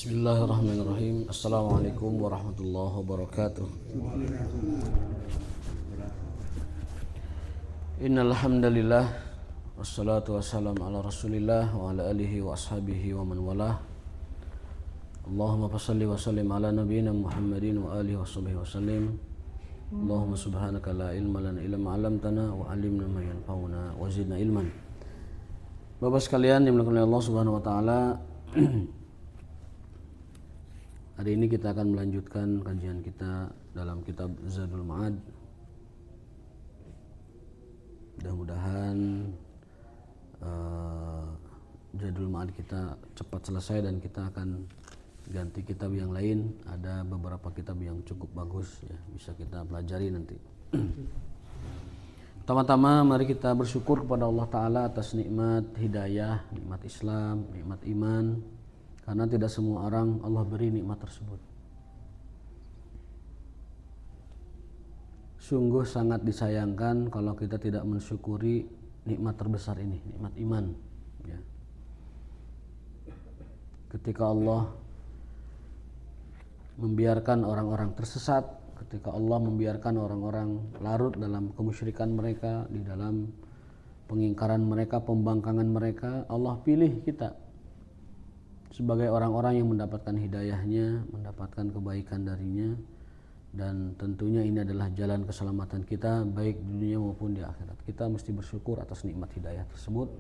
Bismillahirrahmanirrahim. Assalamualaikum warahmatullahi wabarakatuh. Innal hamdalillah wassalatu wassalamu ala Rasulillah wa ala alihi wa ashabihi wa man walah. Allahumma shalli wa sallim ala nabiyyina Muhammadin wa alihi wa sahbihi wa sallim. Allahumma subhanaka la ilma lana illa ma 'allamtana wa 'allimna ma yanfa'una wa zidna ilman. Bapak sekalian yang dimuliakan oleh Allah Subhanahu wa taala, hari ini kita akan melanjutkan kajian kita dalam kitab Zadul Ma'ad. Mudah-mudahan Zadul Ma'ad kita cepat selesai dan kita akan ganti kitab yang lain. Ada beberapa kitab yang cukup bagus ya, bisa kita pelajari nanti. Pertama-tama mari kita bersyukur kepada Allah Ta'ala atas nikmat hidayah, nikmat Islam, nikmat iman. Karena tidak semua orang Allah beri nikmat tersebut. Sungguh sangat disayangkan kalau kita tidak mensyukuri nikmat terbesar ini, nikmat iman. Ya. Ketika Allah membiarkan orang-orang tersesat, ketika Allah membiarkan orang-orang larut dalam kemusyrikan mereka, di dalam pengingkaran mereka, pembangkangan mereka, Allah pilih kita sebagai orang-orang yang mendapatkan hidayahnya, mendapatkan kebaikan darinya, dan tentunya ini adalah jalan keselamatan kita baik di dunia maupun di akhirat. Kita mesti bersyukur atas nikmat hidayah tersebut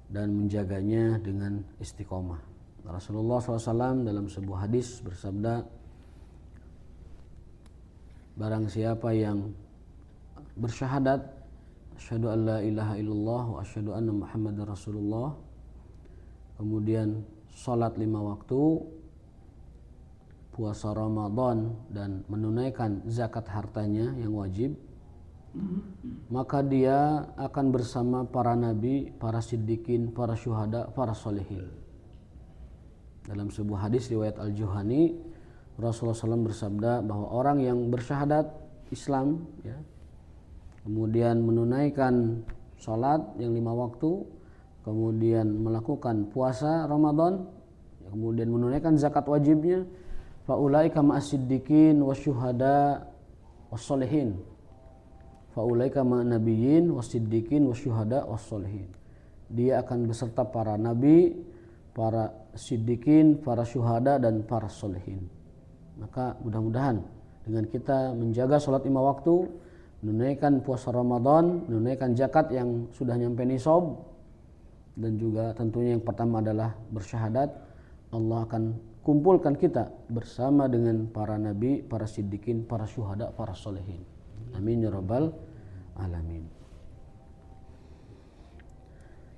dan menjaganya dengan istiqomah. Rasulullah SAW dalam sebuah hadis bersabda, barang siapa yang bersyahadat asyhadu an la ilaha illallah wa asyhadu anna muhammadar rasulullah, kemudian sholat 5 waktu, puasa Ramadan, dan menunaikan zakat hartanya yang wajib, maka dia akan bersama para nabi, para siddiqin, para syuhada, para solehin. Dalam sebuah hadis riwayat Al-Juhani, Rasulullah SAW bersabda bahwa orang yang bersyahadat Islam, ya, kemudian menunaikan sholat yang 5 waktu, kemudian melakukan puasa Ramadan, kemudian menunaikan zakat wajibnya, faulaika ma'as-siddiqin wasyuhada was-sholihin, faulaika ma'an-nabiyyin was-siddiqin wasyuhada was-sholihin. Dia akan beserta para nabi, para siddiqin, para syuhada, dan para sholihin. Maka mudah-mudahan dengan kita menjaga sholat 5 waktu, menunaikan puasa Ramadan, menunaikan zakat yang sudah nyampe nisab, dan juga tentunya yang pertama adalah bersyahadat, Allah akan kumpulkan kita bersama dengan para nabi, para siddiqin, para syuhada, para solehin. Amin ya rabbal alamin.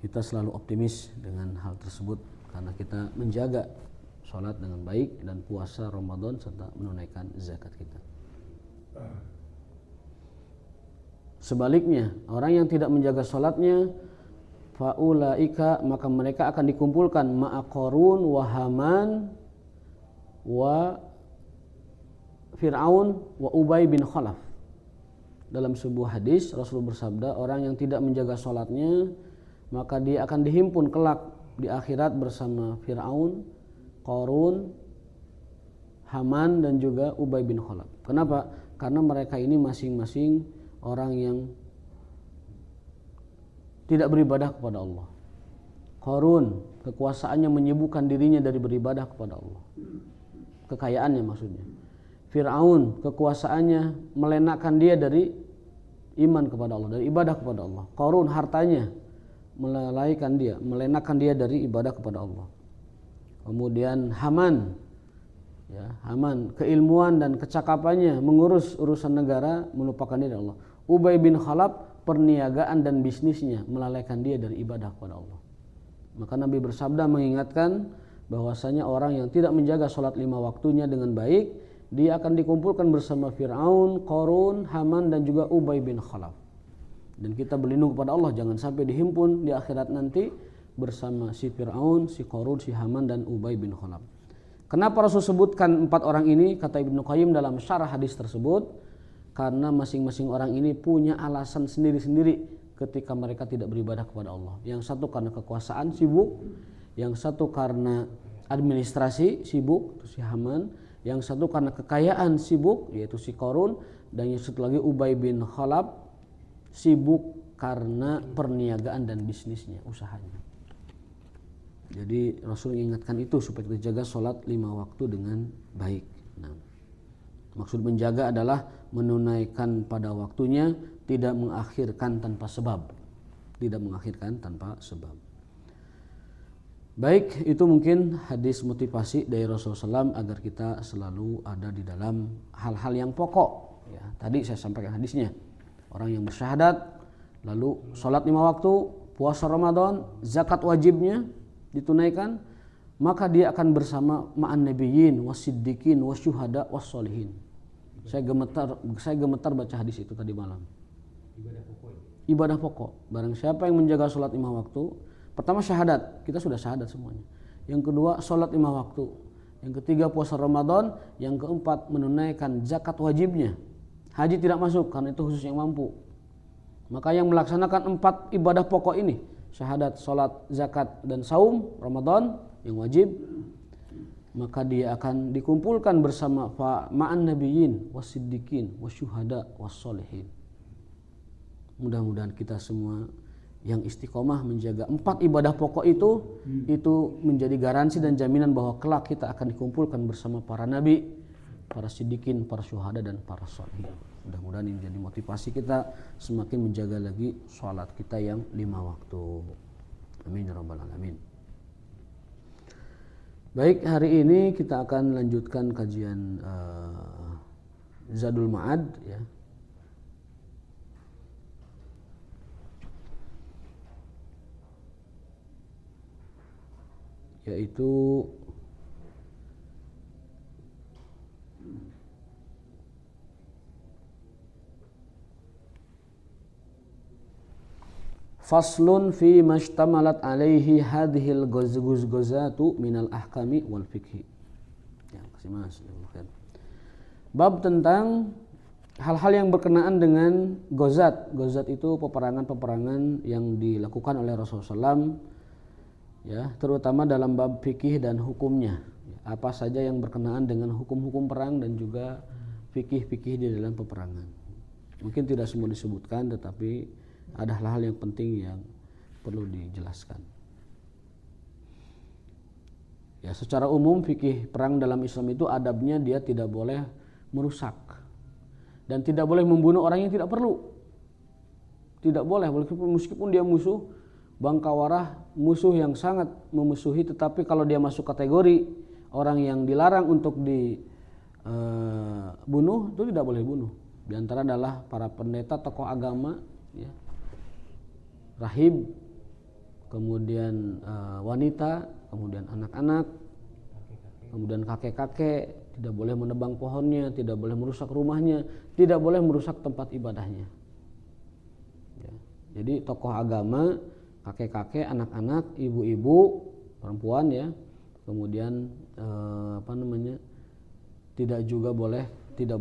Kita selalu optimis dengan hal tersebut karena kita menjaga sholat dengan baik dan puasa Ramadan serta menunaikan zakat kita. Sebaliknya, orang yang tidak menjaga sholatnya, faulaika, maka mereka akan dikumpulkan ma'a Qarun wa Haman wa Fir'aun wa Ubay bin Khalaf. Dalam sebuah hadis Rasul bersabda, orang yang tidak menjaga sholatnya maka dia akan dihimpun kelak di akhirat bersama Fir'aun, Qarun, Haman, dan juga Ubay bin Khalaf. Kenapa? Karena mereka ini masing-masing orang yang tidak beribadah kepada Allah. Qarun, kekuasaannya menyibukkan dirinya dari beribadah kepada Allah. Kekayaannya maksudnya. Fir'aun, kekuasaannya melenakkan dia dari iman kepada Allah, dari ibadah kepada Allah. Qarun, hartanya melenakkan dia dari ibadah kepada Allah. Kemudian Haman, ya, Haman, keilmuan dan kecakapannya mengurus urusan negara melupakan dia dari Allah. Ubay bin Khalaf, perniagaan dan bisnisnya melalaikan dia dari ibadah kepada Allah. Maka Nabi bersabda mengingatkan bahwasanya orang yang tidak menjaga sholat 5 waktunya dengan baik, dia akan dikumpulkan bersama Fir'aun, Qarun, Haman, dan juga Ubay bin Khalaf. Dan kita berlindung kepada Allah jangan sampai dihimpun di akhirat nanti bersama si Fir'aun, si Qarun, si Haman, dan Ubay bin Khalaf. Kenapa Rasul sebutkan 4 orang ini? Kata Ibnu Qayyim dalam syarah hadis tersebut, karena masing-masing orang ini punya alasan sendiri-sendiri ketika mereka tidak beribadah kepada Allah. Yang satu karena kekuasaan, sibuk. Yang satu karena administrasi sibuk, itu si Haman. Yang satu karena kekayaan sibuk, yaitu si Qarun. Dan yang satu lagi Ubay bin Khalaf sibuk karena perniagaan dan bisnisnya, usahanya. Jadi Rasul mengingatkan itu supaya kita jaga sholat 5 waktu dengan baik. Nah, maksud menjaga adalah menunaikan pada waktunya, tidak mengakhirkan tanpa sebab. Tidak mengakhirkan tanpa sebab. Baik, itu mungkin hadis motivasi dari Rasulullah SAW agar kita selalu ada di dalam hal-hal yang pokok. Ya, tadi saya sampaikan hadisnya. Orang yang bersyahadat, lalu sholat 5 waktu, puasa Ramadan, zakat wajibnya ditunaikan, maka dia akan bersama ma'an nabiyyin, wasiddiqin, wasyuhada, wassolihin. Saya gemetar baca hadis itu tadi malam. Ibadah pokok. Barang siapa yang menjaga sholat 5 waktu, pertama syahadat, kita sudah syahadat semuanya. Yang kedua sholat 5 waktu. Yang ketiga puasa Ramadan. Yang keempat menunaikan zakat wajibnya. Haji tidak masuk karena itu khusus yang mampu. Maka yang melaksanakan 4 ibadah pokok ini, syahadat, sholat, zakat, dan saum Ramadan yang wajib, maka dia akan dikumpulkan bersama ma'an nabiyyin, wasiddiqin, wasyuhada, wassolihin. Mudah-mudahan kita semua yang istiqomah menjaga 4 ibadah pokok itu menjadi garansi dan jaminan bahwa kelak kita akan dikumpulkan bersama para nabi, para siddiqin, para syuhada, dan para sholihin. Mudah-mudahan ini jadi motivasi kita semakin menjaga lagi sholat kita yang 5 waktu. Amin ya rabbal alamin. Baik, hari ini kita akan lanjutkan kajian Zadul Ma'ad ya. Yaitu faslun fi mashtamalat alaihi hadhil gozatu minal ahkami wal fikhi. Ya, kasih Mas. Bab tentang hal-hal yang berkenaan dengan gozat. Gozat itu peperangan-peperangan yang dilakukan oleh Rasulullah SAW, ya, terutama dalam bab fikih dan hukumnya. Apa saja yang berkenaan dengan hukum-hukum perang dan juga fikih-fikih di dalam peperangan. Mungkin tidak semua disebutkan, tetapi ada hal-hal yang penting yang perlu dijelaskan. Ya, secara umum fikih perang dalam Islam itu adabnya dia tidak boleh merusak dan tidak boleh membunuh orang yang tidak perlu. Tidak boleh, meskipun dia musuh bangkawarah, musuh yang sangat memusuhi, tetapi kalau dia masuk kategori orang yang dilarang untuk dibunuh, itu tidak boleh bunuh. Di antara adalah para pendeta, tokoh agama, ya, rahib, kemudian wanita, kemudian anak-anak, kemudian kakek-kakek, tidak boleh menebang pohonnya, tidak boleh merusak rumahnya, tidak boleh merusak tempat ibadahnya. Ya. Jadi tokoh agama, kakek-kakek, anak-anak, ibu-ibu, perempuan ya, kemudian tidak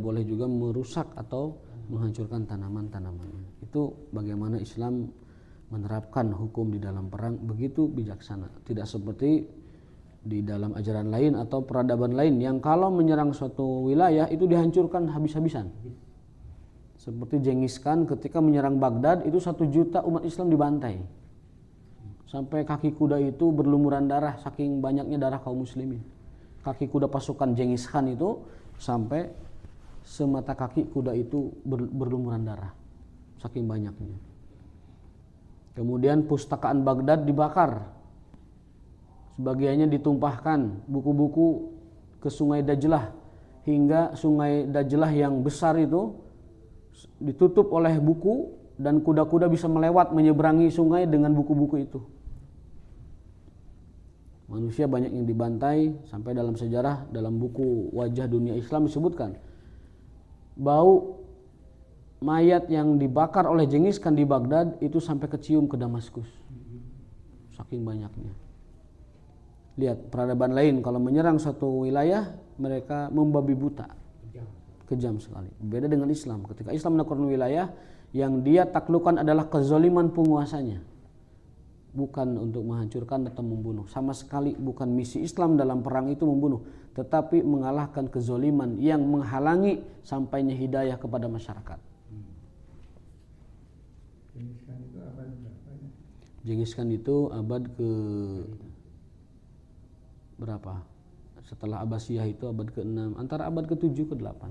boleh juga merusak atau menghancurkan tanaman-tanamannya. Itu bagaimana Islam menerapkan hukum di dalam perang begitu bijaksana. Tidak seperti di dalam ajaran lain atau peradaban lain yang kalau menyerang suatu wilayah itu dihancurkan habis-habisan. Seperti Genghis Khan ketika menyerang Baghdad, itu 1 juta umat Islam dibantai. Sampai kaki kuda itu berlumuran darah saking banyaknya darah kaum muslimin. Kaki kuda pasukan Genghis Khan itu sampai semata kaki kuda itu berlumuran darah saking banyaknya. Kemudian pustakaan Baghdad dibakar, sebagiannya ditumpahkan buku-buku ke sungai Dajlah, hingga sungai Dajlah yang besar itu ditutup oleh buku dan kuda-kuda bisa melewat menyeberangi sungai dengan buku-buku itu. Manusia banyak yang dibantai, sampai dalam sejarah, dalam buku Wajah Dunia Islam disebutkan bau mayat yang dibakar oleh Genghis Khan di Baghdad itu sampai kecium ke Damaskus, saking banyaknya. Lihat peradaban lain kalau menyerang satu wilayah mereka membabi buta, kejam sekali. Beda dengan Islam. Ketika Islam menaklukkan wilayah, yang dia taklukkan adalah kezaliman penguasanya. bukan untuk menghancurkan atau membunuh. Sama sekali bukan misi Islam dalam perang itu membunuh, tetapi mengalahkan kezoliman yang menghalangi sampainya hidayah kepada masyarakat. Genghis Khan itu abad ke berapa? Setelah Abbasiyah itu abad ke-6, antara abad ke-7 ke-8.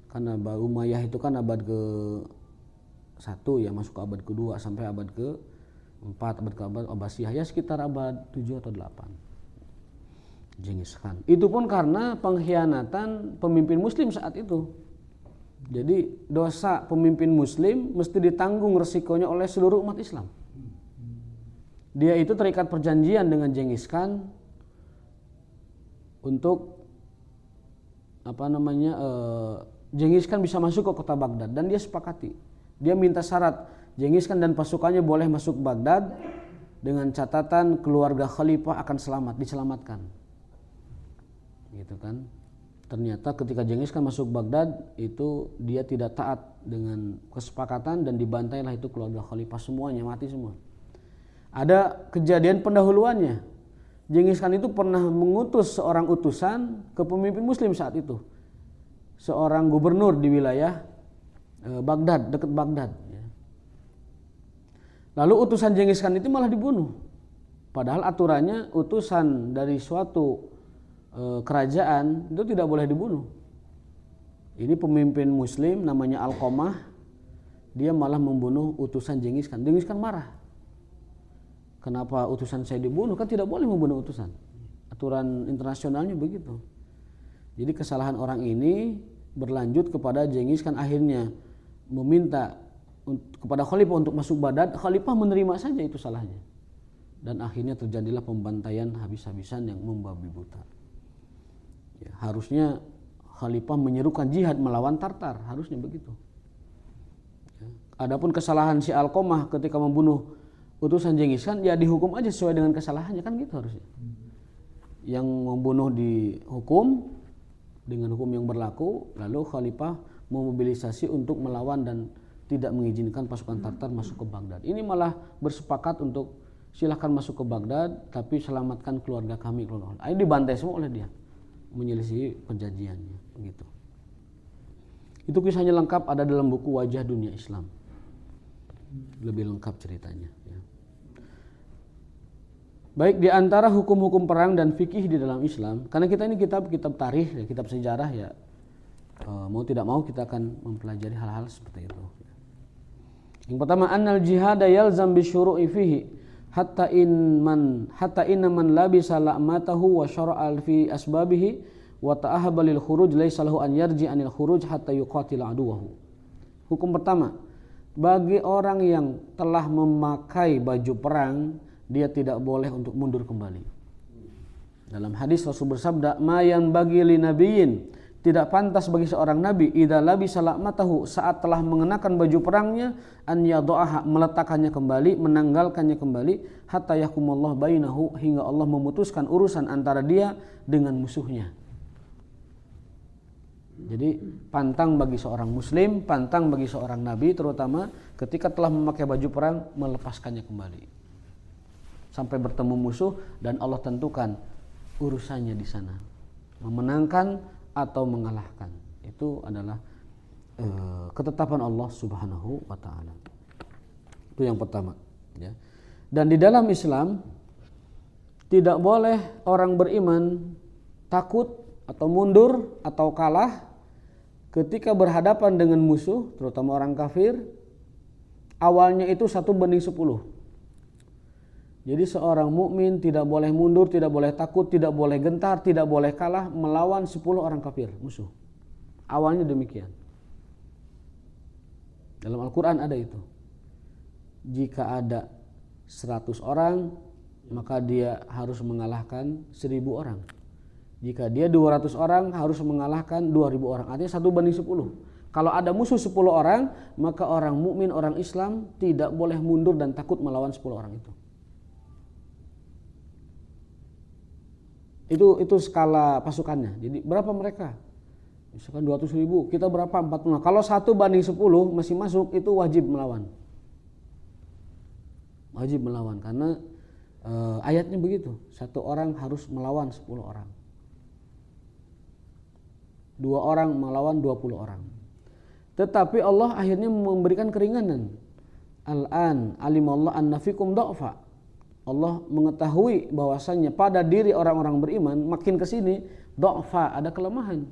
Karena Umayyah itu kan abad ke-1 ya, masuk ke abad ke-2 sampai abad ke-4, abad ke-abad Abbasiyah ya sekitar abad 7 atau 8. Genghis Khan. Itu pun karena pengkhianatan pemimpin muslim saat itu. Jadi dosa pemimpin muslim mesti ditanggung resikonya oleh seluruh umat Islam. Dia itu terikat perjanjian dengan Genghis Khan untuk Genghis Khan bisa masuk ke kota Baghdad dan dia sepakati. Dia minta syarat Genghis Khan dan pasukannya boleh masuk Baghdad dengan catatan keluarga khalifah akan diselamatkan. Gitu kan? Ternyata ketika Genghis Khan masuk Baghdad itu dia tidak taat dengan kesepakatan dan dibantailah itu keluarga khalifah, semuanya mati semua. Ada kejadian pendahuluannya. Genghis Khan itu pernah mengutus seorang utusan ke pemimpin muslim saat itu. Seorang gubernur di wilayah Baghdad, dekat Baghdad. Lalu utusan Genghis Khan itu malah dibunuh. Padahal aturannya utusan dari suatu kerajaan itu tidak boleh dibunuh. Ini pemimpin muslim namanya Alqamah, dia malah membunuh utusan Genghis Khan. Genghis Khan marah. Kenapa utusan saya dibunuh? Kan tidak boleh membunuh utusan. Aturan internasionalnya begitu. Jadi kesalahan orang ini berlanjut kepada Genghis Khan, akhirnya meminta kepada khalifah untuk masuk Baghdad. Khalifah menerima saja itu salahnya. Dan akhirnya terjadilah pembantaian habis-habisan yang membabi buta. Ya, harusnya khalifah menyerukan jihad melawan Tartar, harusnya begitu. Ya. Adapun kesalahan si Alqamah ketika membunuh utusan Genghis Khan, ya dihukum aja sesuai dengan kesalahannya, kan gitu harusnya. Yang membunuh dihukum dengan hukum yang berlaku, lalu khalifah memobilisasi untuk melawan dan tidak mengizinkan pasukan Tartar masuk ke Baghdad. Ini malah bersepakat untuk silahkan masuk ke Baghdad, tapi selamatkan keluarga kami. Ini dibantai semua oleh dia, menyelisihi perjanjiannya. Begitu. Itu kisahnya lengkap, ada dalam buku Wajah Dunia Islam. Lebih lengkap ceritanya. Ya. Baik, di antara hukum-hukum perang dan fikih di dalam Islam, karena kita ini kitab tarikh, ya, kitab sejarah ya, mau tidak mau kita akan mempelajari hal-hal seperti itu. Yang pertama, annal jihad yalzam bisyuru'i fihi hatta inna man labisa la'matahu wa syara'al fi asbabihi wa ta'ahaba lil khuruj laysa lahu an yarji anil khuruj hatta yuqatil aduwahu. Hukum pertama, bagi orang yang telah memakai baju perang, dia tidak boleh untuk mundur kembali. Dalam hadis Rasul bersabda, "Ma yanbaghi linabiyyin," tidak pantas bagi seorang nabi, idza labisa la'matahu, saat telah mengenakan baju perangnya, an yadha'aha, meletakkannya kembali, menanggalkannya kembali, hatta yahkumallahu bainahu, hingga Allah memutuskan urusan antara dia dengan musuhnya. Jadi pantang bagi seorang muslim, pantang bagi seorang nabi terutama ketika telah memakai baju perang, melepaskannya kembali sampai bertemu musuh dan Allah tentukan urusannya di sana, memenangkan atau mengalahkan. Itu adalah ketetapan Allah Subhanahu wa taala. Itu yang pertama, ya. Dan di dalam Islam tidak boleh orang beriman takut atau mundur atau kalah ketika berhadapan dengan musuh, terutama orang kafir. Awalnya itu 1:10. Jadi seorang mukmin tidak boleh mundur, tidak boleh takut, tidak boleh gentar, tidak boleh kalah melawan 10 orang kafir musuh. Awalnya demikian. Dalam Al-Quran ada itu. Jika ada 100 orang, maka dia harus mengalahkan 1000 orang. Jika dia 200 orang, harus mengalahkan 2000 orang. Artinya 1:10. Kalau ada musuh 10 orang, maka orang mukmin, orang Islam tidak boleh mundur dan takut melawan 10 orang itu. Itu skala pasukannya. Jadi berapa mereka? Misalkan 200.000, kita berapa? 40. Kalau 1:10 masih masuk, itu wajib melawan. Wajib melawan karena ayatnya begitu. 1 orang harus melawan 10 orang. 2 orang melawan 20 orang. Tetapi Allah akhirnya memberikan keringanan. Al-an alimallah anna fikum dha'fa. Allah mengetahui bahwasannya pada diri orang-orang beriman makin ke sini dha'fa, ada kelemahan.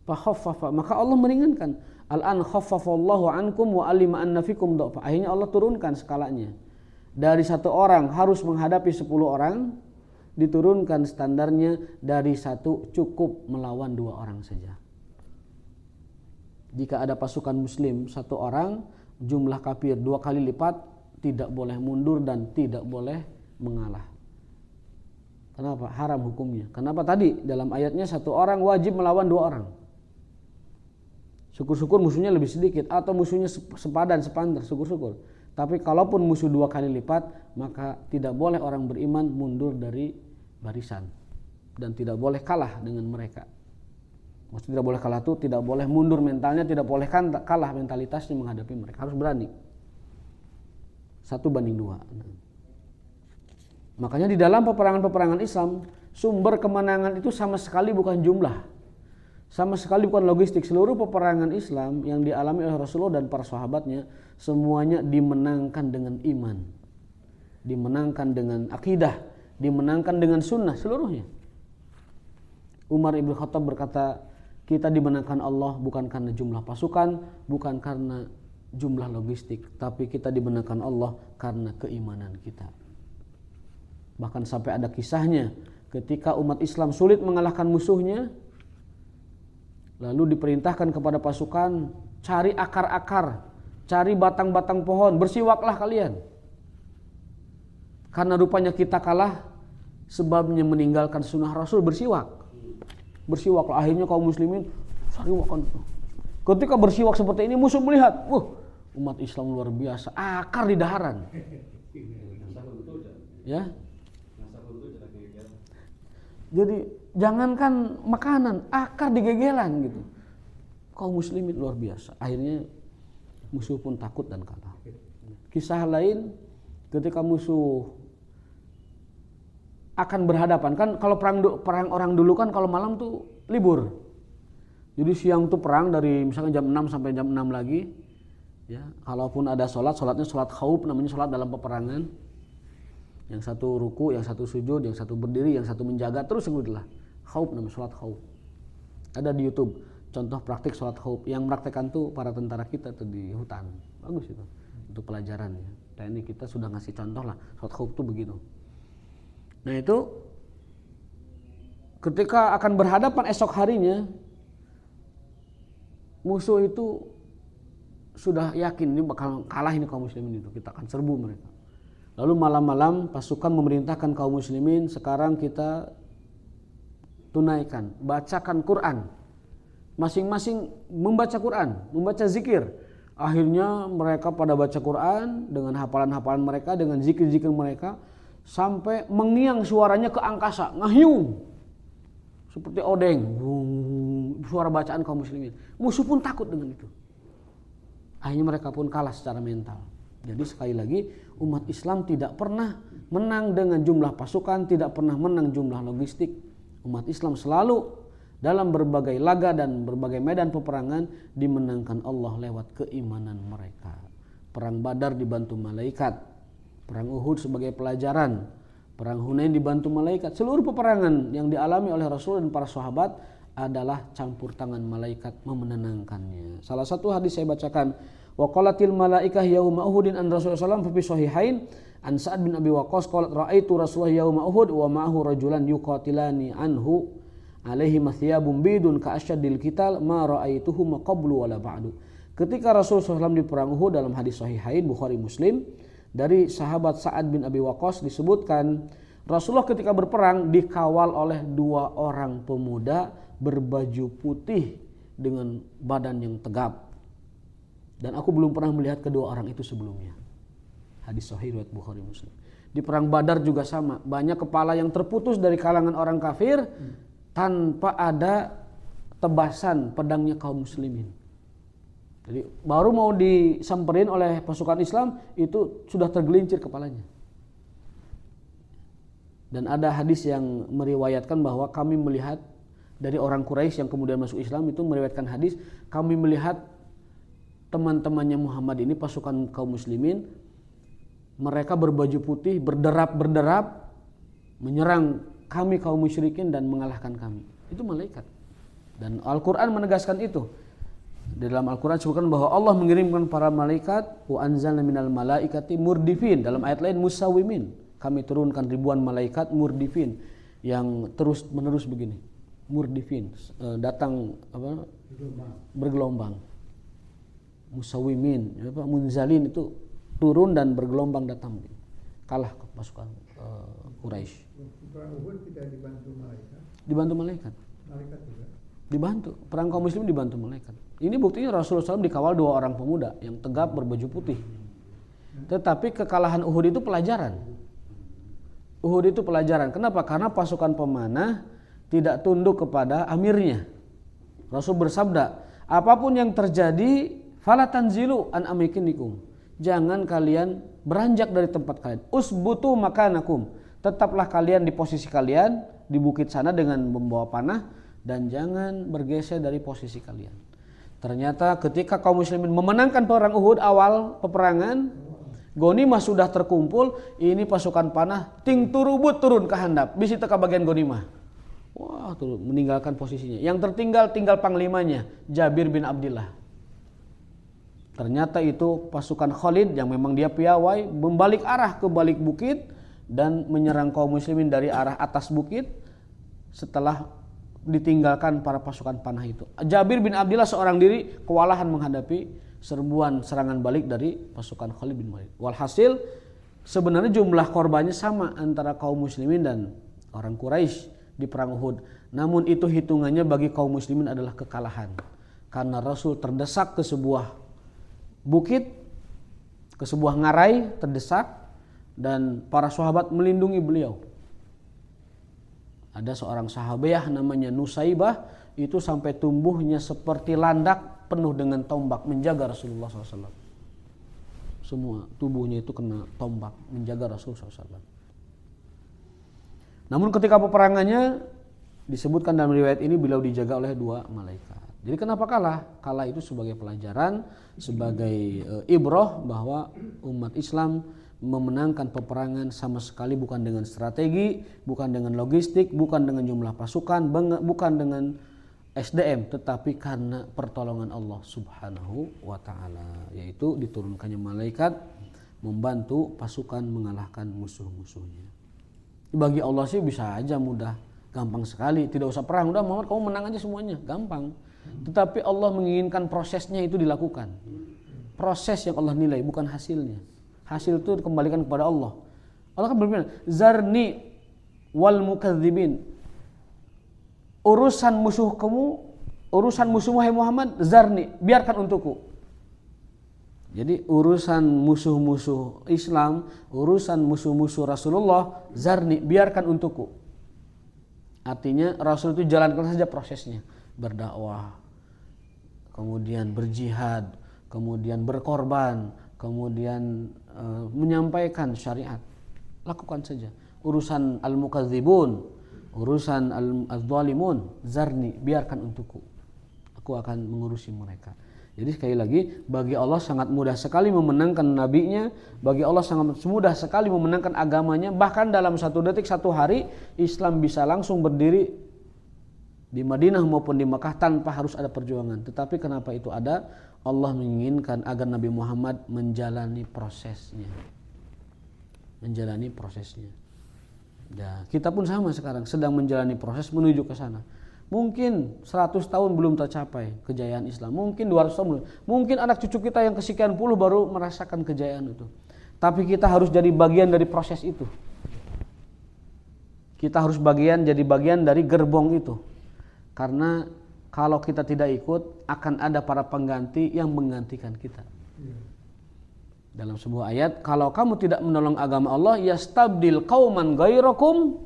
Fa khaffafa, maka Allah meringankan. Al-an khaffafallahu ankum wa alima anna fikum dha'fa. Akhirnya Allah turunkan skalanya. Dari 1 orang harus menghadapi 10 orang, diturunkan standarnya dari 1 cukup melawan 2 orang saja. Jika ada pasukan muslim 1 orang, jumlah kafir 2 kali lipat, tidak boleh mundur dan tidak boleh mengalah. Kenapa? Haram hukumnya. Kenapa tadi dalam ayatnya 1 orang wajib melawan 2 orang. Syukur-syukur musuhnya lebih sedikit atau musuhnya sepadan, sepantar, syukur-syukur. Tapi kalaupun musuh 2 kali lipat, maka tidak boleh orang beriman mundur dari barisan dan tidak boleh kalah dengan mereka. Maksudnya tidak boleh kalah itu tidak boleh mundur mentalnya, tidak boleh kalah mentalitasnya menghadapi mereka. Harus berani. 1 banding 2. Makanya di dalam peperangan-peperangan Islam, sumber kemenangan itu sama sekali bukan jumlah. Sama sekali bukan logistik. Seluruh peperangan Islam yang dialami oleh Rasulullah dan para sahabatnya semuanya dimenangkan dengan iman, dimenangkan dengan akidah, dimenangkan dengan sunnah seluruhnya. Umar ibn Khattab berkata, kita dimenangkan Allah bukan karena jumlah pasukan, bukan karena jumlah logistik, tapi kita dimenangkan Allah karena keimanan kita. Bahkan sampai ada kisahnya ketika umat Islam sulit mengalahkan musuhnya, lalu diperintahkan kepada pasukan, cari akar-akar, cari batang-batang pohon, bersiwaklah kalian. Karena rupanya kita kalah, sebabnya meninggalkan sunnah Rasul bersiwak. Bersiwaklah, akhirnya kaum muslimin sariwakan. Ketika bersiwak seperti ini, musuh melihat, umat Islam luar biasa, akar di daharan. Ya. Jadi jangankan makanan, akar digegelan gitu. Kaum muslimin luar biasa. Akhirnya musuh pun takut dan kalah. Kisah lain ketika musuh akan berhadapan, kan kalau perang orang dulu kan kalau malam tuh libur. Jadi siang tuh perang dari misalnya jam 6 sampai jam 6 lagi. Ya, kalaupun ada sholatnya sholat khauf, namanya sholat dalam peperangan. Yang satu ruku, yang satu sujud, yang satu berdiri, yang satu menjaga, terus begitulah. Khauf namanya sholat khauf. Ada di YouTube contoh praktik sholat khauf. Yang mempraktekkan tuh para tentara kita tuh di hutan. Bagus itu untuk pelajaran ya. TNI kita sudah ngasih contoh lah sholat khauf tuh begitu. Nah itu ketika akan berhadapan esok harinya, musuh itu sudah yakin ini bakal kalah ini kaum muslimin itu, kita akan serbu mereka. Lalu malam-malam pasukan memerintahkan kaum muslimin, sekarang kita tunaikan, bacakan Quran. Masing-masing membaca Quran, membaca zikir. Akhirnya mereka pada baca Quran dengan hafalan-hafalan mereka, dengan zikir-zikir mereka, sampai mengiang suaranya ke angkasa, ngahyung. Seperti odeng, suara bacaan kaum muslimin. Musuh pun takut dengan itu. Akhirnya mereka pun kalah secara mental. Jadi sekali lagi, umat Islam tidak pernah menang dengan jumlah pasukan, tidak pernah menang jumlah logistik. Umat Islam selalu dalam berbagai laga dan berbagai medan peperangan dimenangkan Allah lewat keimanan mereka. Perang Badar dibantu malaikat, perang Uhud sebagai pelajaran, perang Hunain dibantu malaikat. Seluruh peperangan yang dialami oleh Rasul dan para sahabat adalah campur tangan malaikat memenangkannya. Salah satu hadis saya bacakan, wa qalatil malaikah yauma Uhudin an Rasulullah sallallahu alaihi wasallam fi sahihain an Sa'ad bin Abi Waqqas qalat ra'aitu Rasulullah yauma Uhud wa ma'ahu rajulan yuqatilani anhu alaihi mathiyabun bidun ka asyaddil qital ma ra'aituhum qablu wala ba'du. Ketika Rasulullah SAW di perang Uhud, dalam hadis sahihain Bukhari Muslim, dari sahabat Sa'ad bin Abi Waqqas disebutkan Rasulullah ketika berperang dikawal oleh 2 orang pemuda berbaju putih dengan badan yang tegap. Dan aku belum pernah melihat kedua orang itu sebelumnya. Hadis sahih riwayat Bukhari Muslim. Di perang Badar juga sama, banyak kepala yang terputus dari kalangan orang kafir tanpa ada tebasan pedangnya kaum muslimin. Jadi baru mau disamperin oleh pasukan Islam itu sudah tergelincir kepalanya. Dan ada hadis yang meriwayatkan bahwa kami melihat dari orang Quraisy yang kemudian masuk Islam itu meriwayatkan hadis, kami melihat teman-temannya Muhammad ini pasukan kaum muslimin, mereka berbaju putih berderap-berderap menyerang kami kaum musyrikin dan mengalahkan kami. Itu malaikat. Dan Al-Qur'an menegaskan itu. Di dalam Al-Quran disebutkan bahwa Allah mengirimkan para malaikat, wa anzalna minal malaikati murdifin, dalam ayat lain musawwimin, kami turunkan ribuan malaikat murdifin yang terus menerus begini, murdifin, datang apa? Bergelombang. Musawwimin, munzalin itu turun dan bergelombang datang, kalah ke pasukan Quraisy. Perang Uhud tidak dibantu malaikat. Dibantu malaikat. Malaikat juga. Dibantu, perang kaum muslim dibantu malaikat. Ini buktinya Rasulullah SAW dikawal 2 orang pemuda yang tegap berbaju putih. Tetapi kekalahan Uhud itu pelajaran. Uhud itu pelajaran. Kenapa? Karena pasukan pemanah tidak tunduk kepada amirnya. Rasul bersabda, apapun yang terjadi, fala tanzilu an amikinikum. Jangan kalian beranjak dari tempat kalian. Usbutu makanakum. Tetaplah kalian di posisi kalian di bukit sana dengan membawa panah. Dan jangan bergeser dari posisi kalian. Ternyata ketika kaum muslimin memenangkan perang Uhud awal peperangan, gonimah sudah terkumpul, ini pasukan panah ting turubut turun ke handap, bisi teka bagian gonimah. Wah, turun meninggalkan posisinya. Yang tertinggal tinggal panglimanya, Jabir bin Abdillah. Ternyata itu pasukan Khalid yang memang dia piawai membalik arah ke balik bukit dan menyerang kaum muslimin dari arah atas bukit setelah ditinggalkan para pasukan panah itu. Jabir bin Abdillah seorang diri kewalahan menghadapi serbuan serangan balik dari pasukan Khalid bin Walid. Walhasil sebenarnya jumlah korbannya sama antara kaum muslimin dan orang Quraisy di perang Uhud. Namun itu hitungannya bagi kaum muslimin adalah kekalahan. Karena Rasul terdesak ke sebuah bukit, ke sebuah ngarai terdesak, dan para sahabat melindungi beliau. Ada seorang sahabiah namanya Nusaibah, itu sampai tumbuhnya seperti landak penuh dengan tombak menjaga Rasulullah SAW. Semua tubuhnya itu kena tombak menjaga Rasulullah SAW. Namun ketika peperangannya disebutkan dalam riwayat ini beliau dijaga oleh 2 malaikat. Jadi kenapa kalah? Kalah itu sebagai pelajaran, sebagai ibrah bahwa umat Islam memenangkan peperangan sama sekali bukan dengan strategi, bukan dengan logistik, bukan dengan jumlah pasukan, bukan dengan SDM, tetapi karena pertolongan Allah Subhanahu wa taala, yaitu diturunkannya malaikat membantu pasukan mengalahkan musuh-musuhnya. Bagi Allah sih bisa aja mudah, gampang sekali, tidak usah perang, udah Muhammad kamu menang aja semuanya, gampang. Tetapi Allah menginginkan prosesnya itu dilakukan. Proses yang Allah nilai, bukan hasilnya. Hasil itu dikembalikan kepada Allah. Allah kan berfirman, "Zarni wal mukadzibin." Urusan musuh kamu, urusan musuh wahai Muhammad, zarni, biarkan untukku. Jadi urusan musuh-musuh Islam, urusan musuh-musuh Rasulullah, zarni, biarkan untukku. Artinya Rasul itu jalankan saja prosesnya, berdakwah, kemudian berjihad, kemudian berkorban, kemudian menyampaikan syariat, lakukan saja. Urusan al-mukadzibun, urusan al-zalimun, zarni, biarkan untukku, aku akan mengurusi mereka. Jadi sekali lagi, bagi Allah sangat mudah sekali memenangkan nabinya, bagi Allah sangat mudah sekali memenangkan agamanya. Bahkan dalam 1 detik 1 hari Islam bisa langsung berdiri di Madinah maupun di Makkah tanpa harus ada perjuangan. Tetapi kenapa itu ada? Allah menginginkan agar Nabi Muhammad menjalani prosesnya. Menjalani prosesnya. Ya, kita pun sama sekarang sedang menjalani proses menuju ke sana. Mungkin 100 tahun belum tercapai kejayaan Islam. Mungkin 200 tahun belum. Mungkin anak cucu kita yang kesekian puluh baru merasakan kejayaan itu. Tapi kita harus jadi bagian dari proses itu. Kita harus jadi bagian dari gerbong itu. Karena kalau kita tidak ikut, akan ada para pengganti yang menggantikan kita. Dalam sebuah ayat, kalau kamu tidak menolong agama Allah, yastabdil qauman ghairakum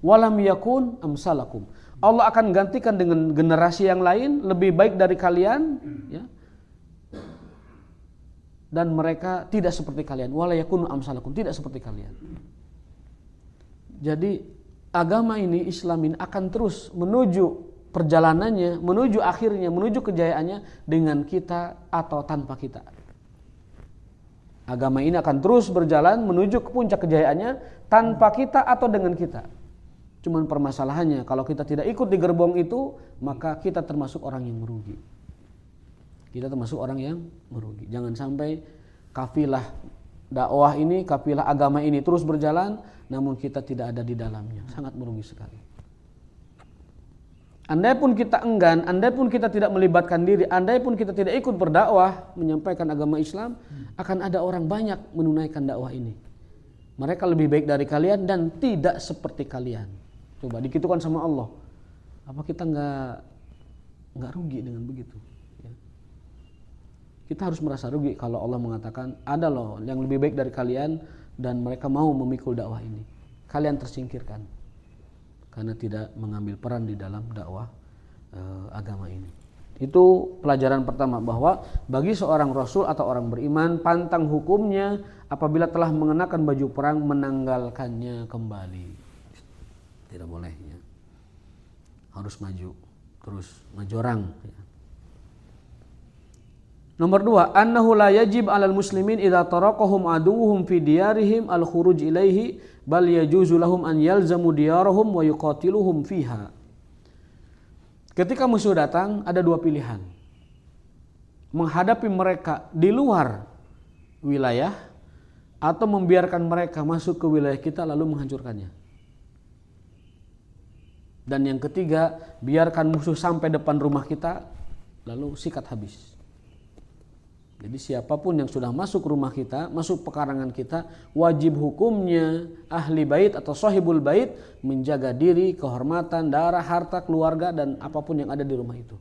walam yakun amsalakum. Allah akan gantikan dengan generasi yang lain lebih baik dari kalian, ya. Dan mereka tidak seperti kalian. Wala yakunu amsalakum, tidak seperti kalian. Jadi agama ini, Islam ini akan terus menuju perjalanannya, menuju akhirnya, menuju kejayaannya dengan kita atau tanpa kita. Agama ini akan terus berjalan menuju ke puncak kejayaannya tanpa kita atau dengan kita. Cuman permasalahannya kalau kita tidak ikut di gerbong itu, maka kita termasuk orang yang merugi. Kita termasuk orang yang merugi. Jangan sampai kafilah dakwah ini, kafilah agama ini terus berjalan, namun kita tidak ada di dalamnya. Sangat merugi sekali. Andai pun kita enggan, andai pun kita tidak melibatkan diri, andai pun kita tidak ikut berdakwah menyampaikan agama Islam, akan ada orang banyak menunaikan dakwah ini. Mereka lebih baik dari kalian dan tidak seperti kalian. Coba dikitukan sama Allah. Apa kita nggak rugi dengan begitu? Ya. Kita harus merasa rugi kalau Allah mengatakan ada loh yang lebih baik dari kalian dan mereka mau memikul dakwah ini. Kalian tersingkirkan karena tidak mengambil peran di dalam dakwah agama ini. Itu pelajaran pertama, bahwa bagi seorang rasul atau orang beriman, pantang hukumnya apabila telah mengenakan baju perang menanggalkannya kembali. Tidak boleh, ya. Harus maju, terus maju orang, ya. Nomor 2, annahu la yajib 'alal muslimin idza taraqahum aduwwuhum fi diyarihim al-khuruj ilaihi bal yajuzu lahum an yalzamu diyarahum wa yuqatiluhum fiha. Ketika musuh datang ada dua pilihan. Menghadapi mereka di luar wilayah atau membiarkan mereka masuk ke wilayah kita lalu menghancurkannya. Dan yang ketiga, biarkan musuh sampai depan rumah kita lalu sikat habis. Jadi siapapun yang sudah masuk rumah kita, masuk pekarangan kita, wajib hukumnya ahli bait atau sahibul bait menjaga diri, kehormatan, darah, harta, keluarga dan apapun yang ada di rumah itu.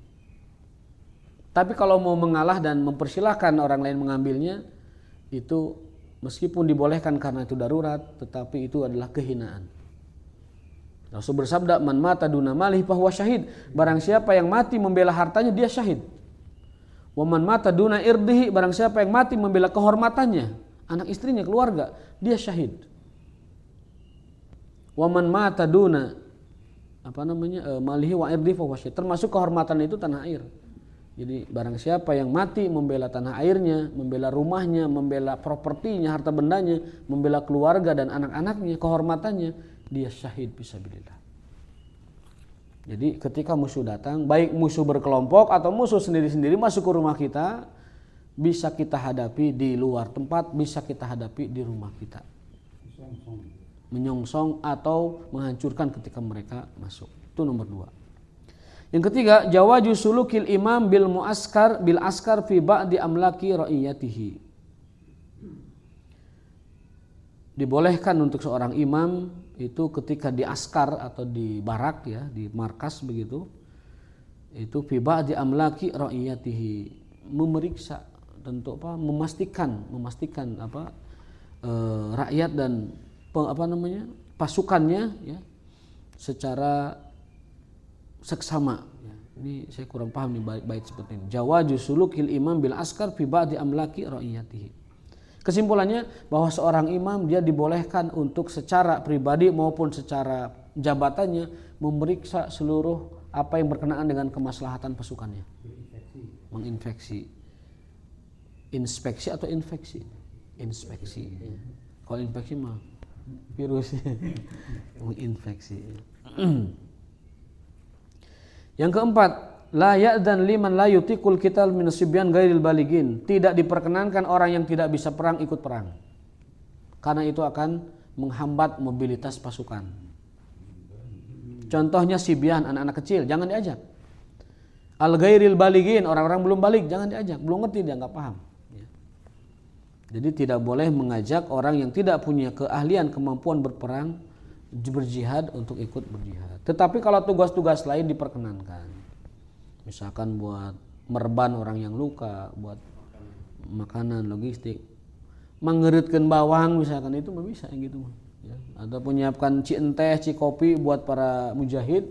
Tapi kalau mau mengalah dan mempersilahkan orang lain mengambilnya, itu meskipun dibolehkan karena itu darurat, tetapi itu adalah kehinaan. Rasul bersabda, man mata duna malih fahuwa syahid. Barang siapa yang mati membela hartanya, dia syahid. Waman mata duna irdihi, barang siapa yang mati membela kehormatannya, anak istrinya, keluarga, dia syahid. Waman mata duna malihi wa irdihi fa syahid. Termasuk kehormatan itu tanah air. Jadi barang siapa yang mati membela tanah airnya, membela rumahnya, membela propertinya, harta bendanya, membela keluarga dan anak-anaknya, kehormatannya, dia syahid fisabilillah. Jadi ketika musuh datang, baik musuh berkelompok atau musuh sendiri-sendiri masuk ke rumah kita, bisa kita hadapi di luar tempat, bisa kita hadapi di rumah kita. Menyongsong atau menghancurkan ketika mereka masuk. Itu nomor 2. Yang ketiga, jawaju sulukil imam bil askar fi ba'di amlaki ra'iyatihi. Dibolehkan untuk seorang imam itu ketika di askar atau di barak, ya, di markas begitu, itu fi ba'di amlaki ra'iyatihi, memeriksa tentu memastikan rakyat dan pasukannya, ya, secara seksama. Ya, ini saya kurang paham nih bait seperti ini. Jawaju sulukil imam bil askar fi ba'di amlaki ra'iyatihi. Kesimpulannya bahwa seorang imam dia dibolehkan untuk secara pribadi maupun secara jabatannya memeriksa seluruh apa yang berkenaan dengan kemaslahatan pasukannya. Menginfeksi. Inspeksi atau infeksi? Inspeksi. Ya. Kalau infeksi mah virus. Menginfeksi. Yang keempat, la ya'dan liman la yutiqul qital min sibyan ghairil baligin. Tidak diperkenankan orang yang tidak bisa perang ikut perang. Karena itu akan menghambat mobilitas pasukan. Contohnya sibyan, anak-anak kecil, jangan diajak. Al ghairil baligin, orang-orang belum balik, jangan diajak, belum ngerti, dia nggak paham. Jadi tidak boleh mengajak orang yang tidak punya keahlian, kemampuan berperang, berjihad untuk ikut berjihad. Tetapi kalau tugas-tugas lain diperkenankan. Misalkan buat merban orang yang luka, buat makanan, logistik, mengeritkan bawang misalkan, itu mah bisa yang gitu. Ya. Atau menyiapkan ci enteh, ci kopi buat para mujahid,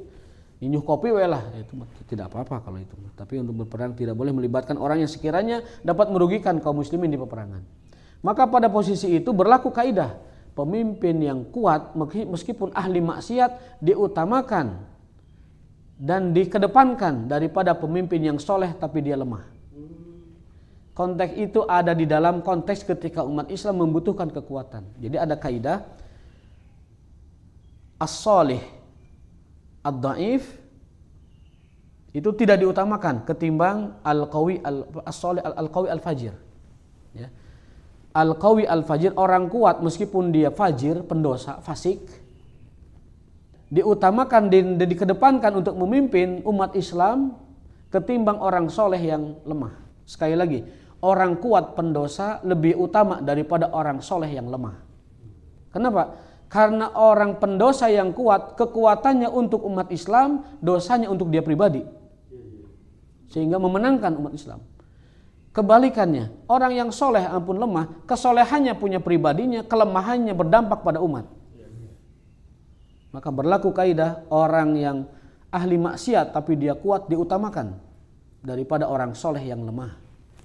Nyuh kopi we lah, itu tidak apa-apa kalau itu. Tapi untuk berperang tidak boleh melibatkan orang yang sekiranya dapat merugikan kaum muslimin di peperangan. Maka pada posisi itu berlaku kaidah pemimpin yang kuat meskipun ahli maksiat diutamakan dan dikedepankan daripada pemimpin yang soleh tapi dia lemah. Konteks itu ada di dalam konteks ketika umat Islam membutuhkan kekuatan. Jadi ada kaidah as-solih ad-dhaif itu tidak diutamakan ketimbang al-qawi as-solih al-qawi al-fajir. Ya. Al-qawi al-fajir, orang kuat meskipun dia fajir, pendosa, fasik, diutamakan dan dikedepankan untuk memimpin umat Islam ketimbang orang soleh yang lemah. Sekali lagi, orang kuat pendosa lebih utama daripada orang soleh yang lemah. Kenapa? Karena orang pendosa yang kuat, kekuatannya untuk umat Islam, dosanya untuk dia pribadi. Sehingga memenangkan umat Islam. Kebalikannya, orang yang soleh ampun lemah, kesolehannya punya pribadinya, kelemahannya berdampak pada umat. Maka berlaku kaidah orang yang ahli maksiat tapi dia kuat diutamakan daripada orang soleh yang lemah.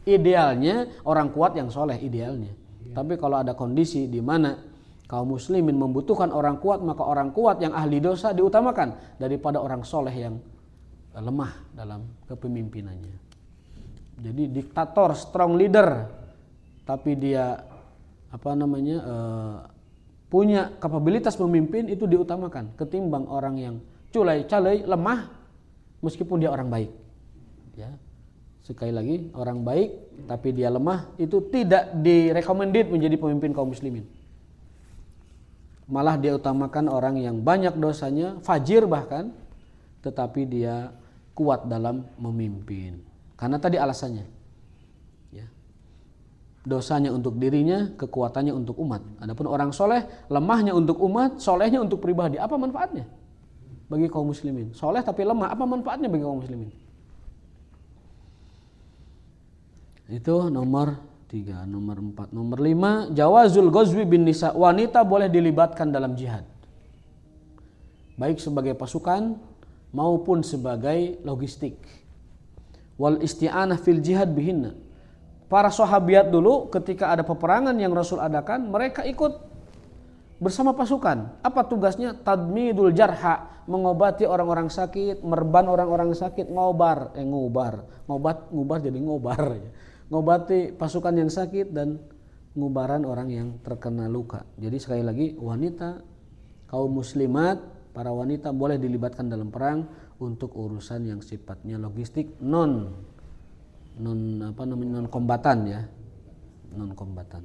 Idealnya orang kuat yang soleh idealnya. Tapi kalau ada kondisi di mana kaum muslimin membutuhkan orang kuat, maka orang kuat yang ahli dosa diutamakan daripada orang soleh yang lemah dalam kepemimpinannya. Jadi diktator, strong leader, tapi dia punya kapabilitas memimpin itu diutamakan ketimbang orang yang culai-calai, lemah meskipun dia orang baik. Ya. Sekali lagi, orang baik tapi dia lemah itu tidak direkomended menjadi pemimpin kaum muslimin. Malah dia utamakan orang yang banyak dosanya, fajir bahkan, tetapi dia kuat dalam memimpin. Karena tadi alasannya. Ya. Dosanya untuk dirinya, kekuatannya untuk umat. Adapun orang soleh, lemahnya untuk umat, solehnya untuk pribadi. Apa manfaatnya bagi kaum muslimin? Soleh tapi lemah, apa manfaatnya bagi kaum muslimin? Itu nomor 3. Nomor 4. Nomor 5, jawazul ghazwi bin nisa. Wanita boleh dilibatkan dalam jihad, baik sebagai pasukan maupun sebagai logistik. Wal isti'anah fil jihad bihinna. Para sahabiat dulu ketika ada peperangan yang Rasul adakan, mereka ikut bersama pasukan. Apa tugasnya? Tadmidul jarha, mengobati orang-orang sakit, merban orang-orang sakit, ngobar jadi ngobar. Ngobati pasukan yang sakit dan ngubaran orang yang terkena luka. Jadi sekali lagi, wanita, kaum muslimat, para wanita boleh dilibatkan dalam perang untuk urusan yang sifatnya logistik, non kombatan ya, non kombatan.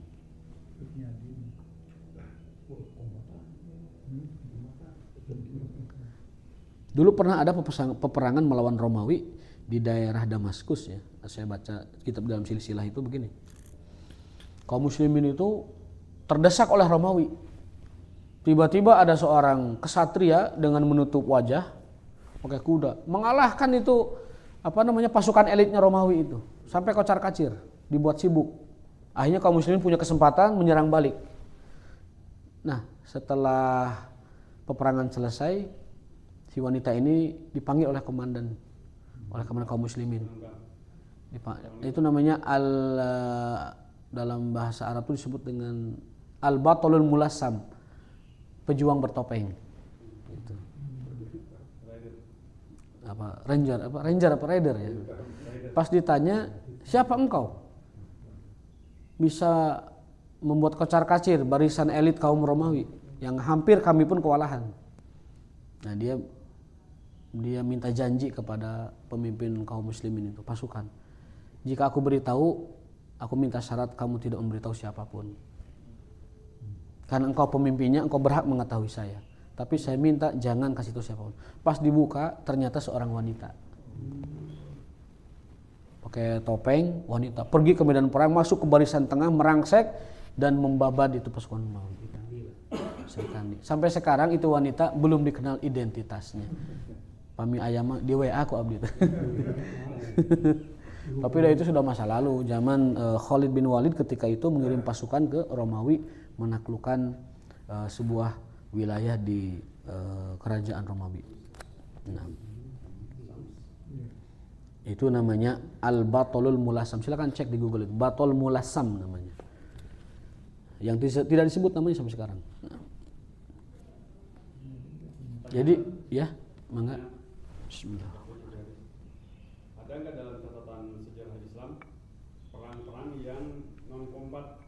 Dulu pernah ada peperangan melawan Romawi di daerah Damaskus ya. Saya baca kitab dalam silsilah itu begini. Kaum muslimin itu terdesak oleh Romawi. Tiba-tiba ada seorang kesatria dengan menutup wajah, pakai kuda, mengalahkan itu pasukan elitnya Romawi itu. Sampai kocar-kacir, dibuat sibuk. Akhirnya kaum muslimin punya kesempatan menyerang balik. Nah, setelah peperangan selesai, si wanita ini dipanggil oleh komandan kaum muslimin. Itu namanya dalam bahasa Arab itu disebut dengan al-batalul mulassam, pejuang bertopeng. Gitu. Rider ya. Pas ditanya, siapa engkau? Bisa membuat kocar-kacir barisan elit kaum Romawi yang hampir kami pun kewalahan. Nah, dia minta janji kepada pemimpin kaum muslimin itu, pasukan. Jika aku beritahu, aku minta syarat kamu tidak memberitahu siapapun. Karena engkau pemimpinnya, engkau berhak mengetahui saya. Tapi saya minta jangan kasih tahu siapapun. Pas dibuka, ternyata seorang wanita. Pakai topeng, wanita. Pergi ke medan perang, masuk ke barisan tengah, merangsek, dan membabat itu pasukan Romawi. Sampai sekarang itu wanita belum dikenal identitasnya. Pami ayama di WA aku abdi. Tapi itu sudah masa lalu, zaman Khalid bin Walid ketika itu mengirim pasukan ke Romawi menaklukkan sebuah wilayah di kerajaan Romawi. Nah. Itu namanya al-batolul mulasam. Silakan cek di Google itu. Batol mulasam namanya. Yang tidak disebut namanya sampai sekarang. Jadi ya, mangga. Bismillah. Ada nggak dalam catatan sejarah Islam perang-perang yang non kombat,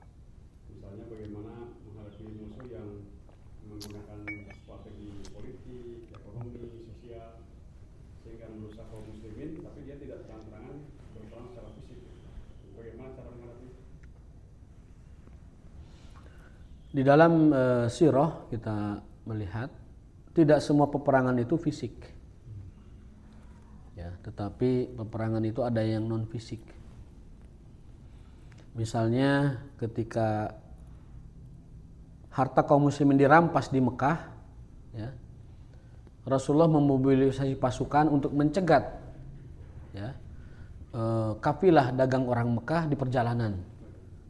misalnya bagaimana menghadapi musuh yang menggunakan strategi politik, ekonomi, sosial sehingga merusak kaum muslimin, tapi dia tidak terang-terangan berperang secara fisik. Bagaimana cara menghadapi? Di dalam sirah kita melihat tidak semua peperangan itu fisik, ya, tetapi peperangan itu ada yang non fisik. Misalnya ketika harta kaum muslimin dirampas di Mekah, ya, Rasulullah memobilisasi pasukan untuk mencegat, ya, kafilah dagang orang Mekah di perjalanan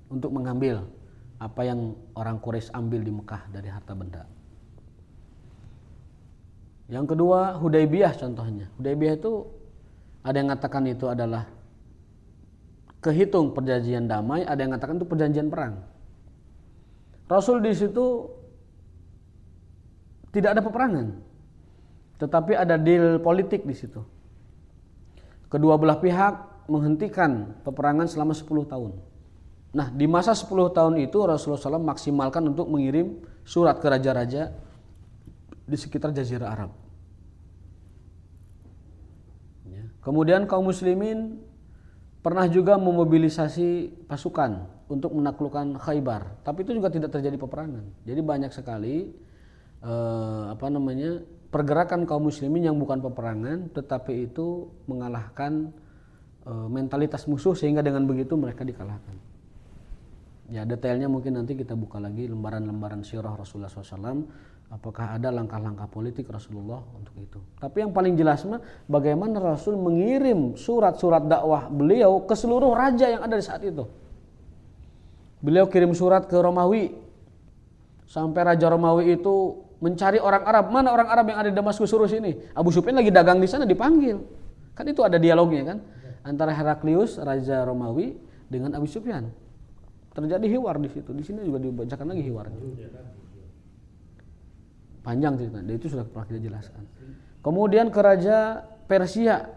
untuk mengambil apa yang orang Quraisy ambil di Mekah dari harta benda. Yang kedua, Hudaybiyah contohnya. Hudaybiyah itu ada yang mengatakan itu adalah kehitung perjanjian damai, ada yang mengatakan itu perjanjian perang. Rasul di situ tidak ada peperangan, tetapi ada deal politik di situ. Kedua belah pihak menghentikan peperangan selama 10 tahun. Nah, di masa 10 tahun itu Rasulullah SAW maksimalkan untuk mengirim surat ke raja-raja di sekitar Jazirah Arab. Ya. Kemudian kaum muslimin pernah juga memobilisasi pasukan untuk menaklukkan Khaybar, tapi itu juga tidak terjadi peperangan. Jadi banyak sekali pergerakan kaum muslimin yang bukan peperangan, tetapi itu mengalahkan mentalitas musuh sehingga dengan begitu mereka dikalahkan. Ya, detailnya mungkin nanti kita buka lagi lembaran-lembaran sirah Rasulullah SAW. Apakah ada langkah-langkah politik Rasulullah untuk itu. Tapi yang paling jelas mah bagaimana Rasul mengirim surat-surat dakwah beliau ke seluruh raja yang ada di saat itu. Beliau kirim surat ke Romawi. Sampai Raja Romawi itu mencari orang Arab. Mana orang Arab yang ada di Damaskus, suruh sini. Abu Sufyan lagi dagang di sana, dipanggil. Kan itu ada dialognya kan. Antara Heraklius, Raja Romawi dengan Abu Sufyan. Terjadi hiwar di situ. Di sini juga dibacakan lagi hiwarnya. Panjang cerita, itu sudah pernah kita jelaskan. Kemudian ke Raja Persia.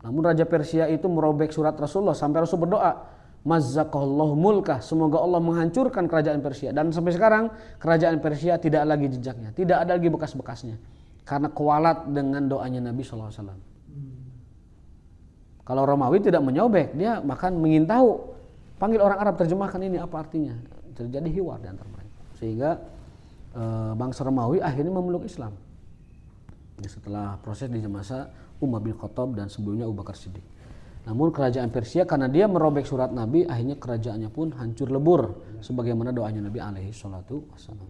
Namun Raja Persia itu merobek surat Rasulullah sampai Rasul berdoa, "Mazzaqallahu mulkah", semoga Allah menghancurkan kerajaan Persia. Dan sampai sekarang kerajaan Persia tidak lagi jejaknya, tidak ada lagi bekas-bekasnya, karena kualat dengan doanya Nabi SAW. Kalau Romawi tidak menyobek, dia bahkan ingin tahu, panggil orang Arab terjemahkan ini apa artinya. Terjadi hiwar di antara mereka, sehingga bangsa Romawi akhirnya memeluk Islam setelah proses di masa Umar bin Khattab dan sebelumnya Abu Bakar Siddiq. Namun kerajaan Persia karena dia merobek surat Nabi, akhirnya kerajaannya pun hancur lebur sebagaimana doanya Nabi alaihi salatu wassalam.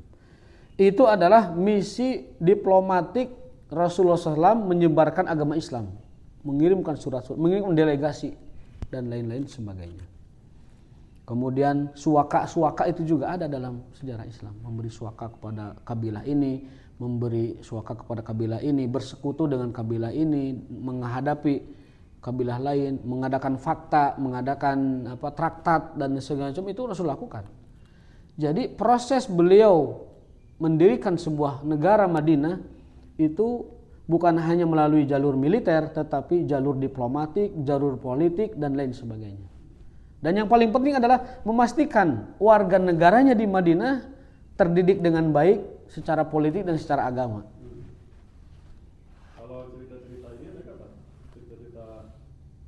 Itu adalah misi diplomatik Rasulullah SAW menyebarkan agama Islam, mengirimkan surat-surat, mengirimkan delegasi dan lain-lain sebagainya. Kemudian suaka itu juga ada dalam sejarah Islam. Memberi suaka kepada kabilah ini, memberi suaka kepada kabilah ini, bersekutu dengan kabilah ini, menghadapi kabilah lain, mengadakan fakta, mengadakan traktat dan segala macam itu Rasul lakukan. Jadi proses beliau mendirikan sebuah negara Madinah itu bukan hanya melalui jalur militer, tetapi jalur diplomatik, jalur politik dan lain sebagainya. Dan yang paling penting adalah memastikan warga negaranya di Madinah terdidik dengan baik secara politik dan secara agama. Kalau cerita-cerita ini ada apa? Cerita-cerita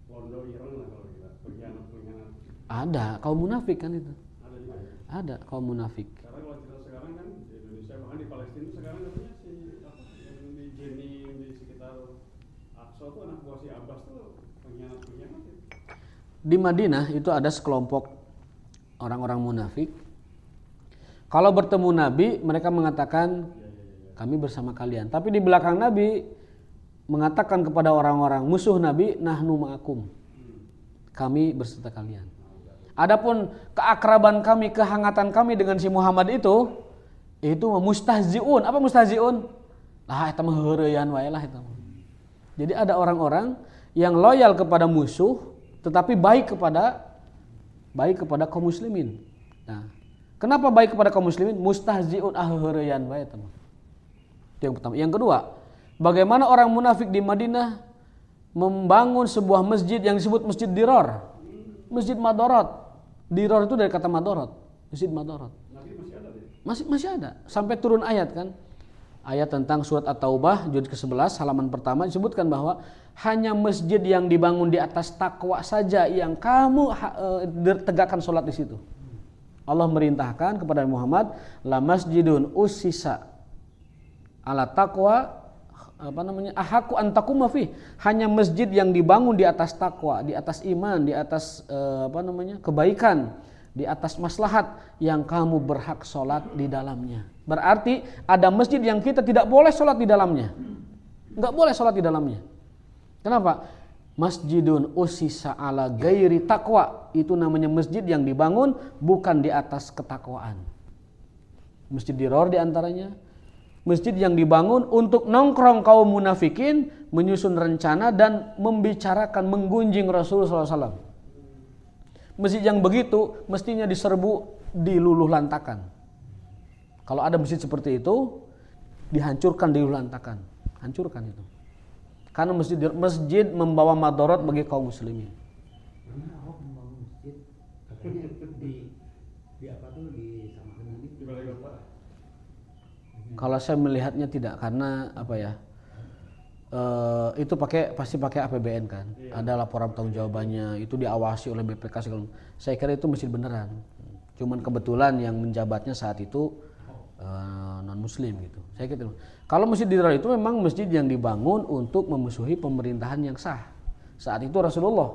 londo ireng lah kalau kita pengkhianat. Ada kaum munafik kan itu. Ada juga ya? Ada kaum munafik. Karena kalau cerita sekarang kan di Indonesia, bahkan di Palestina sekarang katanya yang di Jenin di sekitar Aqsa tuh anak buah si Abbas tuh pengkhianat ya. Di Madinah itu ada sekelompok orang-orang munafik. Kalau bertemu Nabi, mereka mengatakan kami bersama kalian. Tapi di belakang Nabi mengatakan kepada orang-orang musuh Nabi, nahnu ma'akum, kami berserta kalian. Adapun keakraban kami, kehangatan kami dengan si Muhammad itu mustahziun. Apa mustahziun? Lah eta mah heureuyan wae lah eta. Jadi ada orang-orang yang loyal kepada musuh tetapi baik kepada kaum muslimin. Nah, kenapa baik kepada kaum muslimin? Mustahzi'un ahhuriyan bae teman. Itu yang pertama. Yang kedua, bagaimana orang munafik di Madinah membangun sebuah masjid yang disebut Masjid Dirar. Masjid Madarat. Dirar itu dari kata Madarat. Masjid Madarat. Nabi masih ada deh. Masih ada. Sampai turun ayat kan. Ayat tentang surat At-Taubah juz ke-11 halaman pertama disebutkan bahwa hanya masjid yang dibangun di atas takwa saja yang kamu tegakkan sholat di situ. Allah merintahkan kepada Muhammad, la masjidun ussisa ala taqwa ahaku antakuma fi, hanya masjid yang dibangun di atas takwa, di atas iman, di atas kebaikan, di atas maslahat yang kamu berhak sholat di dalamnya. Berarti ada masjid yang kita tidak boleh sholat di dalamnya, nggak boleh sholat di dalamnya. Kenapa? Masjidun ussisa ala gairi taqwa, itu namanya masjid yang dibangun bukan di atas ketakwaan. Masjid Dirar diantaranya masjid yang dibangun untuk nongkrong kaum munafikin, menyusun rencana dan membicarakan, menggunjing Rasulullah SAW. Masjid yang begitu mestinya diserbu, diluluh lantakan. Kalau ada masjid seperti itu, dihancurkan, diluluh lantakan. Hancurkan itu. Karena masjid membawa madarat bagi kaum muslimin. Karena Ahok membangun masjid, katanya di apa tuh di sama Di balai kota. Kalau saya melihatnya tidak, karena apa ya? Itu pasti pakai APBN kan. Iya. Ada laporan tanggung jawabannya, itu diawasi oleh BPK segala. Saya kira itu masjid beneran. Cuman kebetulan yang menjabatnya saat itu non muslim gitu. Saya kira kalau Masjid Dirar itu memang masjid yang dibangun untuk memusuhi pemerintahan yang sah. Saat itu Rasulullah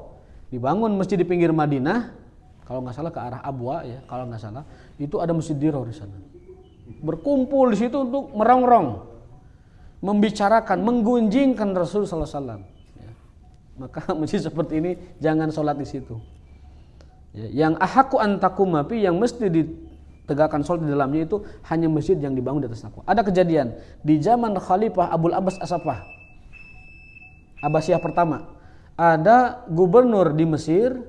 dibangun masjid di pinggir Madinah, kalau nggak salah ke arah Abwa ya, kalau nggak salah itu ada Masjid Dirar di sana. Berkumpul di situ untuk merongrong, membicarakan, menggunjingkan Rasul sallallahu alaihi wasallam. Ya. Maka masjid seperti ini jangan sholat di situ. Ya. Yang ahaku antakumapi, yang mesti ditegakkan sholat di dalamnya itu hanya masjid yang dibangun di atas takwa. Ada kejadian di zaman Khalifah Abul Abbas As-Saffah, Abbasiyah pertama, ada gubernur di Mesir,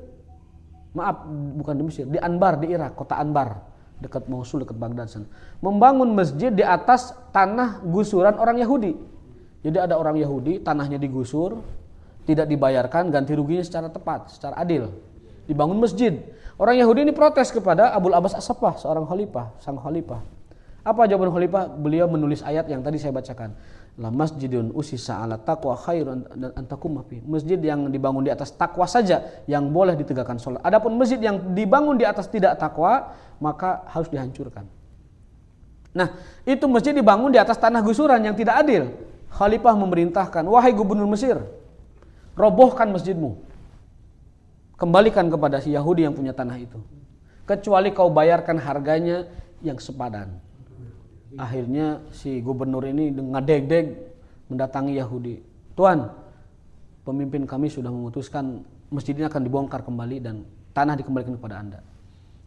bukan di Mesir, di Anbar, di Irak, kota Anbar, dekat Mosul, dekat Baghdad sana, membangun masjid di atas tanah gusuran orang Yahudi. Jadi ada orang Yahudi, tanahnya digusur, tidak dibayarkan ganti ruginya secara tepat, secara adil. Dibangun masjid. Orang Yahudi ini protes kepada Abul Abbas As-Saffah, seorang khalifah, sang khalifah. Apa jawaban khalifah? Beliau menulis ayat yang tadi saya bacakan. La masjidun usisa ala taqwa khairun antakum fi. Masjid yang dibangun di atas takwa saja yang boleh ditegakkan sholat. Adapun masjid yang dibangun di atas tidak takwa, maka harus dihancurkan. Nah, itu masjid dibangun di atas tanah gusuran yang tidak adil. Khalifah memerintahkan, wahai gubernur Mesir, robohkan masjidmu. Kembalikan kepada si Yahudi yang punya tanah itu. Kecuali kau bayarkan harganya yang sepadan. Akhirnya si gubernur ini ngadeg-deg mendatangi Yahudi. Tuan, pemimpin kami sudah memutuskan masjid ini akan dibongkar kembali dan tanah dikembalikan kepada Anda.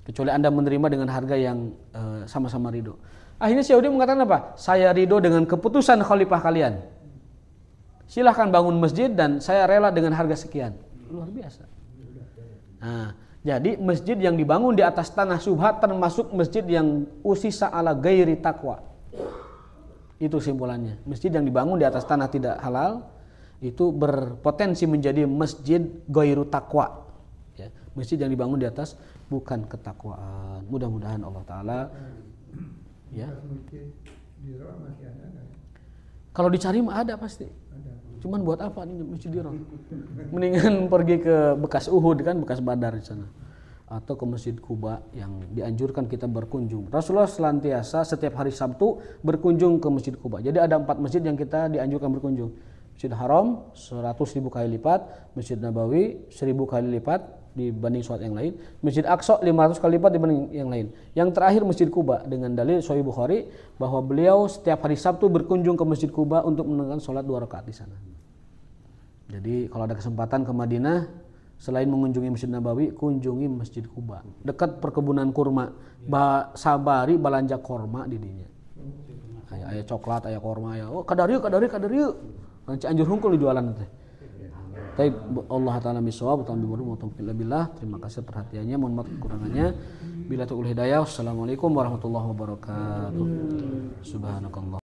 Kecuali Anda menerima dengan harga yang sama-sama ridho. Akhirnya si Yahudi mengatakan apa? Saya ridho dengan keputusan khalifah kalian. Silahkan bangun masjid dan saya rela dengan harga sekian. Luar biasa. Nah, jadi masjid yang dibangun di atas tanah syubhat termasuk masjid yang usisa ala gairi takwa. Itu simpulannya. Masjid yang dibangun di atas tanah tidak halal itu berpotensi menjadi masjid gairu takwa. Ya, masjid yang dibangun di atas bukan ketakwaan. Mudah-mudahan Allah Ta'ala ya. Masjid Dirar masih ada nggak? Kalau dicari mah ada pasti. Ada. Cuman buat apa nih Masjid Dirar? Mendingan pergi ke bekas Uhud kan, bekas Badar di sana. Atau ke Masjid Quba yang dianjurkan kita berkunjung. Rasulullah selantiasa setiap hari Sabtu berkunjung ke Masjid Quba. Jadi ada 4 masjid yang kita dianjurkan berkunjung. Masjid Haram 100.000 kali lipat, Masjid Nabawi 1.000 kali lipat dibanding sholat yang lain, Masjid Aqsa 500 kali lipat dibanding yang lain. Yang terakhir Masjid Quba dengan dalil Sahih Bukhari bahwa beliau setiap hari Sabtu berkunjung ke Masjid Quba untuk menunaikan sholat 2 rakaat di sana. Jadi kalau ada kesempatan ke Madinah, selain mengunjungi Masjid Nabawi, kunjungi Masjid Quba. Dekat perkebunan kurma, sabari balanja korma di dinya. Aya coklat, aya korma, aya. Oh, kadarieu. Anjur hungkul di jualan teh. Taib, Allah taala bisawab, billah. Terima kasih perhatiannya, mohon maaf kekurangannya. Bila taufiq hidayah. Wassalamualaikum warahmatullahi wabarakatuh. Subhanakallah.